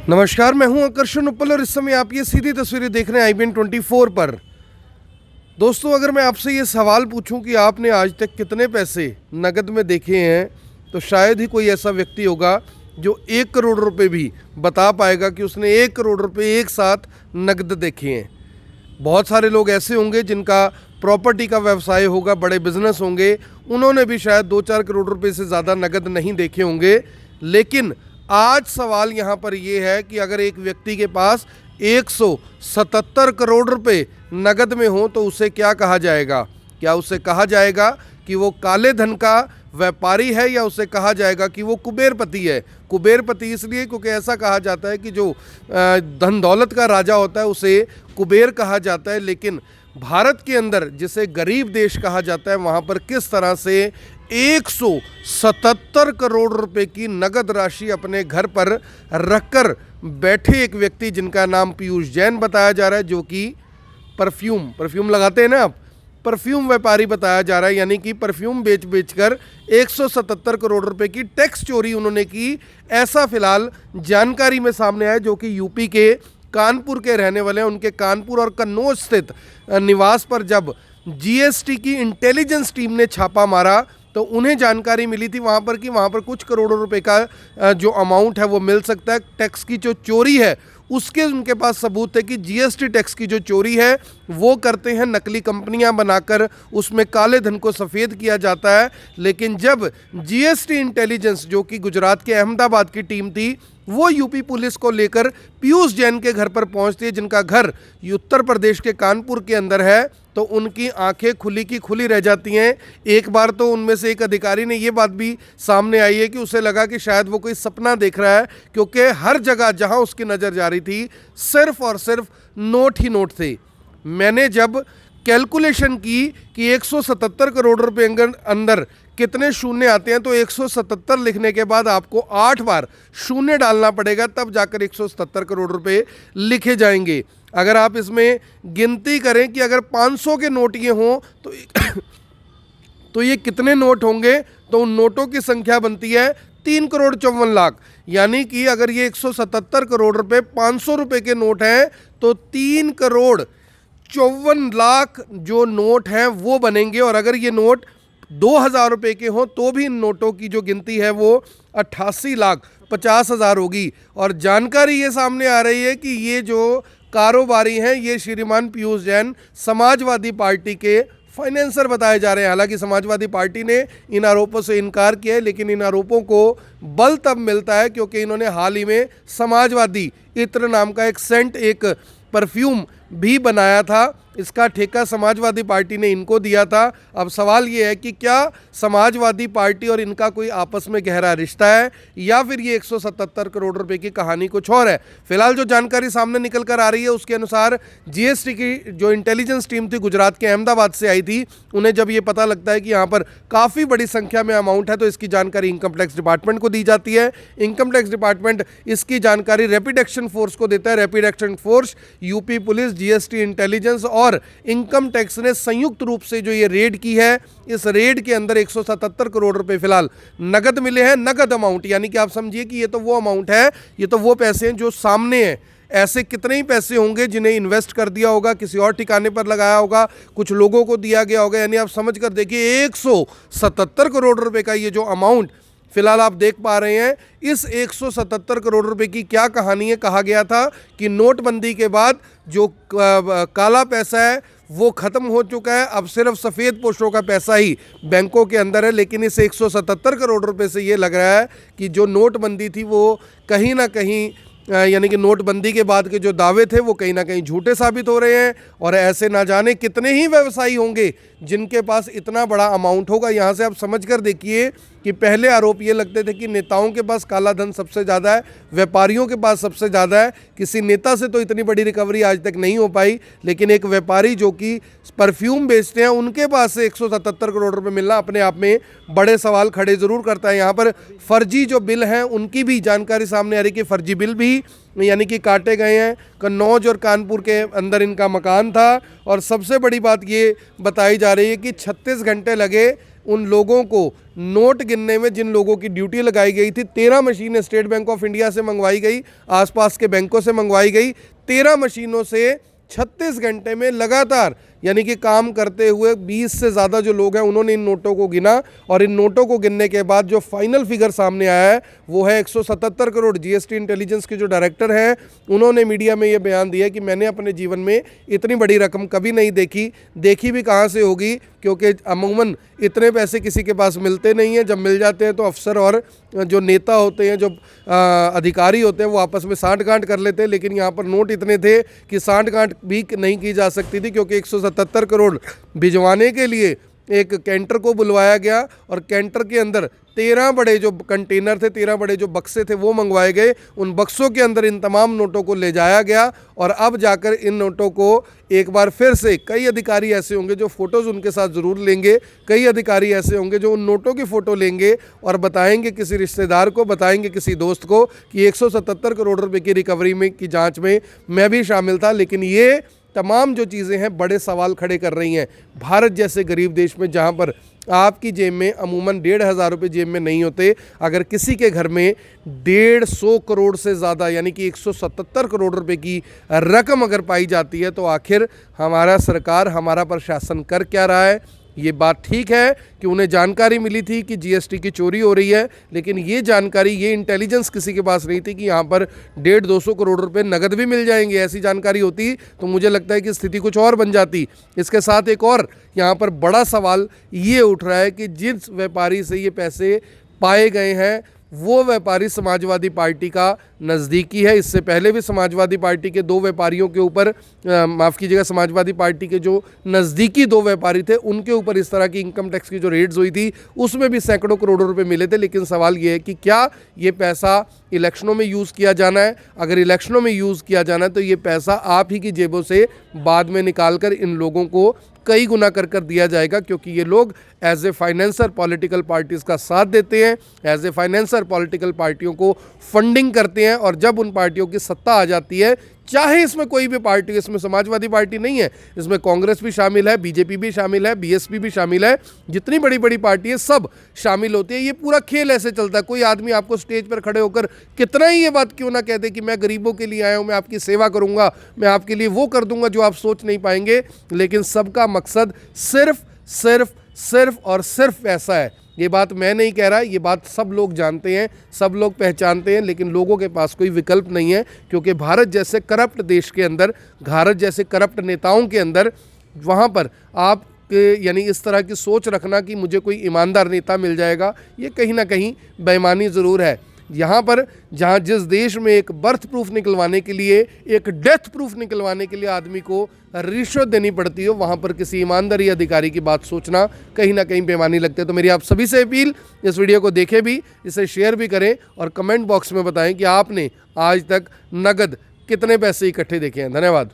नमस्कार, मैं हूं आकर्षण उपल और इस समय आप ये सीधी तस्वीरें देख रहे हैं IBN 24 पर। दोस्तों, अगर मैं आपसे ये सवाल पूछूं कि आपने आज तक कितने पैसे नगद में देखे हैं, तो शायद ही कोई ऐसा व्यक्ति होगा जो 1 करोड़ रुपए भी बता पाएगा कि उसने 1 करोड़ रुपए एक साथ नगद देखे हैं। बहुत सारे लोग ऐसे होंगे जिनका प्रॉपर्टी का व्यवसाय होगा, बड़े बिजनेस होंगे, उन्होंने भी शायद 2-4 करोड़ रुपए से ज़्यादा नगद नहीं देखे होंगे। लेकिन आज सवाल यहाँ पर ये है कि अगर एक व्यक्ति के पास 177 करोड़ रुपए नगद में हो तो उसे क्या कहा जाएगा? क्या उसे कहा जाएगा कि वो काले धन का व्यापारी है, या उसे कहा जाएगा कि वो कुबेरपति है? कुबेरपति इसलिए क्योंकि ऐसा कहा जाता है कि जो धन दौलत का राजा होता है उसे कुबेर कहा जाता है। लेकिन भारत के अंदर जिसे गरीब देश कहा जाता है, वहाँ पर किस तरह से 177 करोड़ रुपए की नगद राशि अपने घर पर रखकर बैठे एक व्यक्ति जिनका नाम पीयूष जैन बताया जा रहा है, जो कि परफ्यूम लगाते हैं ना आप, परफ्यूम व्यापारी बताया जा रहा है। यानी कि परफ्यूम बेच कर 177 करोड़ रुपए की टैक्स चोरी उन्होंने की, ऐसा फिलहाल जानकारी में सामने आया। जो कि यूपी के कानपुर के रहने वाले हैं। उनके कानपुर और कन्नौज स्थित निवास पर जब जीएसटी की इंटेलिजेंस टीम ने छापा मारा तो उन्हें जानकारी मिली थी वहाँ पर कि वहाँ पर कुछ करोड़ों रुपए का जो अमाउंट है वो मिल सकता है। टैक्स की जो चोरी है उसके उनके पास सबूत है कि जीएसटी टैक्स की जो चोरी है वो करते हैं, नकली कंपनियां बनाकर उसमें काले धन को सफ़ेद किया जाता है। लेकिन जब जीएसटी इंटेलिजेंस, जो कि गुजरात के अहमदाबाद की टीम थी, वो यूपी पुलिस को लेकर पीयूष जैन के घर पर पहुंचती है, जिनका घर उत्तर प्रदेश के कानपुर के अंदर है, तो उनकी आंखें खुली की खुली रह जाती हैं। एक बार तो उनमें से एक अधिकारी ने ये बात भी सामने आई है कि उसे लगा कि शायद वो कोई सपना देख रहा है, क्योंकि हर जगह जहां उसकी नज़र जा रही थी सिर्फ और सिर्फ नोट ही नोट थे। मैंने जब कैलकुलेशन की कि 177 करोड़ रुपए अंदर कितने शून्य आते हैं, तो 177 लिखने के बाद आपको 8 बार शून्य डालना पड़ेगा, तब जाकर 177 करोड़ रुपए लिखे जाएंगे। अगर आप इसमें गिनती करें कि अगर 500 के नोट ये हों तो ये कितने नोट होंगे, तो उन नोटों की संख्या बनती है 3 करोड़ 54 लाख। यानी कि अगर ये 177 करोड़ रुपए 500 रुपए के नोट हैं तो 3 करोड़ 54 लाख जो नोट हैं वो बनेंगे। और अगर ये नोट 2000 रुपए के हों तो भी इन नोटों की जो गिनती है वो 88,50,000 होगी। और जानकारी ये सामने आ रही है कि ये जो कारोबारी हैं ये श्रीमान पीयूष जैन समाजवादी पार्टी के फाइनेंसर बताए जा रहे हैं। हालांकि समाजवादी पार्टी ने इन आरोपों से इनकार किया है, लेकिन इन आरोपों को बल तब मिलता है क्योंकि इन्होंने हाल ही में समाजवादी इत्र नाम का एक सेंट, एक परफ्यूम भी बनाया था। इसका ठेका समाजवादी पार्टी ने इनको दिया था। अब सवाल ये है कि क्या समाजवादी पार्टी और इनका कोई आपस में गहरा रिश्ता है, या फिर ये 177 करोड़ रुपए की कहानी कुछ और है। फिलहाल जो जानकारी सामने निकल कर आ रही है उसके अनुसार जीएसटी की जो इंटेलिजेंस टीम थी गुजरात के अहमदाबाद से आई थी, उन्हें जब ये पता लगता है कि यहाँ पर काफ़ी बड़ी संख्या में अमाउंट है तो इसकी जानकारी इनकम टैक्स डिपार्टमेंट को दी जाती है। इनकम टैक्स डिपार्टमेंट इसकी जानकारी रैपिड एक्शन फोर्स को देता है। Rapid action force, UP police, GST intelligence और इनकम टैक्स ने संयुक्त रूप से जो ये रेड की है, इस रेड के अंदर 177 करोड़ रुपए फिलहाल नगद मिले हैं। नगद अमाउंट यानी कि आप समझिए कि ये तो वो अमाउंट है, ये तो वो पैसे हैं जो सामने हैं। ऐसे कितने ही पैसे होंगे जिन्हें इन्वेस्ट कर दिया होगा, किसी और ठिकाने पर लगाया होगा, कुछ लोगों को दिया गया होगा। यानी आप समझ कर देखिए 177 करोड़ रुपए का ये जो अमाउंट फिलहाल आप देख पा रहे हैं, इस 177 करोड़ रुपए की क्या कहानी है। कहा गया था कि नोटबंदी के बाद जो काला पैसा है वो खत्म हो चुका है, अब सिर्फ सफ़ेद पोस्टों का पैसा ही बैंकों के अंदर है। लेकिन इस 177 करोड़ रुपए से ये लग रहा है कि जो नोटबंदी थी वो कहीं ना कहीं यानी कि नोटबंदी के बाद के जो दावे थे वो कहीं ना कहीं झूठे साबित हो रहे हैं। और ऐसे ना जाने कितने ही व्यवसायी होंगे जिनके पास इतना बड़ा अमाउंट होगा। यहाँ से आप समझ कर देखिए कि पहले आरोप ये लगते थे कि नेताओं के पास काला धन सबसे ज़्यादा है, व्यापारियों के पास सबसे ज़्यादा है। किसी नेता से तो इतनी बड़ी रिकवरी आज तक नहीं हो पाई, लेकिन एक व्यापारी जो कि परफ्यूम बेचते हैं उनके पास से 177 करोड़ रुपए मिलना अपने आप में बड़े सवाल खड़े ज़रूर करता है। यहाँ पर फर्जी जो बिल हैं उनकी भी जानकारी सामने आ रही कि फर्जी बिल भी यानी कि काटे गए हैं। कन्नौज और कानपुर के अंदर इनका मकान था। और सबसे बड़ी बात ये बताई जा रही है कि 36 घंटे लगे उन लोगों को नोट गिनने में जिन लोगों की ड्यूटी लगाई गई थी, 13 मशीनें स्टेट बैंक ऑफ इंडिया से मंगवाई गई, आसपास के बैंकों से मंगवाई गई। 13 मशीनों से 36 घंटे में लगातार यानी कि काम करते हुए 20 से ज़्यादा जो लोग हैं उन्होंने इन नोटों को गिना, और इन नोटों को गिनने के बाद जो फाइनल फिगर सामने आया है वो है 177 करोड़। जीएसटी इंटेलिजेंस के जो डायरेक्टर हैं उन्होंने मीडिया में ये बयान दिया कि मैंने अपने जीवन में इतनी बड़ी रकम कभी नहीं देखी भी कहाँ से होगी, क्योंकि अमूमन इतने पैसे किसी के पास मिलते नहीं हैं। जब मिल जाते हैं तो अफसर और जो नेता होते हैं, जो अधिकारी होते हैं, वो आपस में साँठ-गाँठ कर लेते हैं, लेकिन यहाँ पर नोट इतने थे कि साँठ-गाँठ भी नहीं की जा सकती थी, क्योंकि 177 करोड़ भिजवाने के लिए एक कैंटर को बुलवाया गया और कैंटर के अंदर 13 बड़े जो कंटेनर थे, 13 बड़े जो बक्से थे वो मंगवाए गए। उन बक्सों के अंदर इन तमाम नोटों को ले जाया गया और अब जाकर इन नोटों को एक बार फिर से, कई अधिकारी ऐसे होंगे जो फ़ोटोज़ उनके साथ ज़रूर लेंगे, कई अधिकारी ऐसे होंगे जो उन नोटों की फ़ोटो लेंगे और बताएंगे किसी रिश्तेदार को, बताएंगे किसी दोस्त को कि 177 करोड़ रुपए की रिकवरी में की जाँच में मैं भी शामिल था। लेकिन ये तमाम जो चीज़ें हैं बड़े सवाल खड़े कर रही हैं। भारत जैसे गरीब देश में जहां पर आपकी जेब में अमूमन 1,500 रुपये जेब में नहीं होते, अगर किसी के घर में 150 करोड़ से ज़्यादा यानी कि 177 करोड़ रुपए की रकम अगर पाई जाती है, तो आखिर हमारा सरकार, हमारा प्रशासन कर क्या रहा है? ये बात ठीक है कि उन्हें जानकारी मिली थी कि जीएसटी की चोरी हो रही है, लेकिन ये जानकारी, ये इंटेलिजेंस किसी के पास नहीं थी कि यहाँ पर 150-200 करोड़ रुपए नगद भी मिल जाएंगे। ऐसी जानकारी होती तो मुझे लगता है कि स्थिति कुछ और बन जाती। इसके साथ एक और यहाँ पर बड़ा सवाल ये उठ रहा है कि जिस व्यापारी से ये पैसे पाए गए हैं वो व्यापारी समाजवादी पार्टी का नज़दीकी है। इससे पहले भी समाजवादी पार्टी के 2 व्यापारियों के ऊपर, माफ़ कीजिएगा, समाजवादी पार्टी के जो नज़दीकी 2 व्यापारी थे उनके ऊपर इस तरह की इनकम टैक्स की जो रेड्स हुई थी उसमें भी सैकड़ों करोड़ों रुपए मिले थे। लेकिन सवाल ये है कि क्या ये पैसा इलेक्शनों में यूज़ किया जाना है? अगर इलेक्शनों में यूज़ किया जाना है तो ये पैसा आप ही की जेबों से बाद में निकाल कर इन लोगों को कई गुना कर दिया जाएगा, क्योंकि ये लोग as a financier political parties का साथ देते हैं, एज ए फाइनेंसर पॉलिटिकल पार्टियों को फंडिंग करते हैं। और जब उन पार्टियों की सत्ता आ जाती है, चाहे इसमें कोई भी पार्टी, इसमें समाजवादी पार्टी नहीं है, इसमें कांग्रेस भी शामिल है, बीजेपी भी शामिल है, बीएसपी भी शामिल है, जितनी बड़ी बड़ी पार्टी है सब शामिल होती है। ये पूरा खेल ऐसे चलता है। कोई आदमी आपको स्टेज पर खड़े होकर कितना ही ये बात क्यों ना कह दे कि मैं गरीबों के लिए आया हूँ, मैं आपकी सेवा करूँगा, मैं आपके लिए वो कर दूंगा जो आप सोच नहीं पाएंगे, लेकिन सबका मकसद सिर्फ और सिर्फ पैसा है। ये बात मैं नहीं कह रहा, ये बात सब लोग जानते हैं, सब लोग पहचानते हैं, लेकिन लोगों के पास कोई विकल्प नहीं है, क्योंकि भारत जैसे करप्ट देश के अंदर, भारत जैसे करप्ट नेताओं के अंदर, वहाँ पर आप यानी इस तरह की सोच रखना कि मुझे कोई ईमानदार नेता मिल जाएगा, ये कहीं ना कहीं बेईमानी ज़रूर है। यहाँ पर जहाँ जिस देश में एक बर्थ प्रूफ निकलवाने के लिए, एक डेथ प्रूफ निकलवाने के लिए आदमी को रिश्वत देनी पड़ती हो, वहाँ पर किसी ईमानदारी अधिकारी की बात सोचना कहीं ना कहीं बेईमानी लगती है। तो मेरी आप सभी से अपील, इस वीडियो को देखें भी, इसे शेयर भी करें और कमेंट बॉक्स में बताएं कि आपने आज तक नगद कितने पैसे इकट्ठे देखे हैं। धन्यवाद।